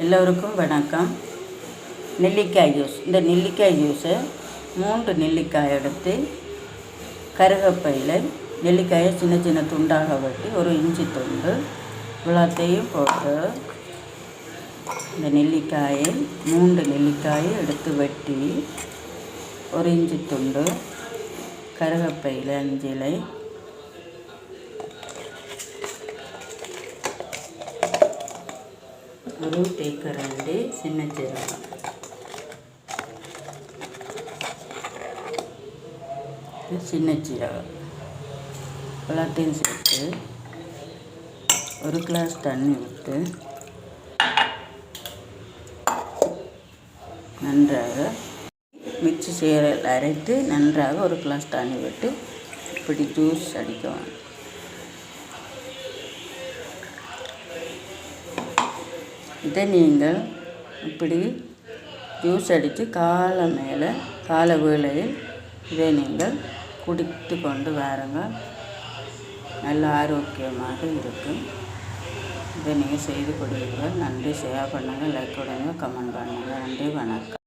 எல்லோருக்கும் வணக்கம். நெல்லிக்காய் ஜூஸ். இந்த நெல்லிக்காய் ஜூஸை 3 நெல்லிக்காய் எடுத்து கருகப்பையில் நெல்லிக்காயை சின்ன சின்ன துண்டாக வெட்டி 1 இன்ச்சு துண்டு இவ்வளோத்தையும் போட்டு இந்த நெல்லிக்காயை 3 நெல்லிக்காயை எடுத்து வெட்டி 1 இன்ச்சு துண்டு கருகப்பையில் 5 இலை ஒரு தேக்கரண்டி சின்ன சீரகம் சின்ன சீரகம் எல்லாத்தையும் சேர்த்து 1 கிளாஸ் தண்ணி விட்டு நன்றாக மிக்ஸி சேரில் அரைத்து நன்றாக 1 கிளாஸ் தண்ணி விட்டு இப்படி ஜூஸ் அடிக்கலாம். இதை நீங்கள் இப்படி ஜூஸ் அடித்து காலை வேளையில் இதை நீங்கள் குடித்து கொண்டு வாருங்கள். நல்ல ஆரோக்கியமாக இருக்கும். இதை நீங்கள் செய்து கொடுங்கள். நன்றி. ஷேர் பண்ணுங்கள், லைக் கொடுங்க, கமெண்ட் பண்ணுங்கள். நன்றி, வணக்கம்.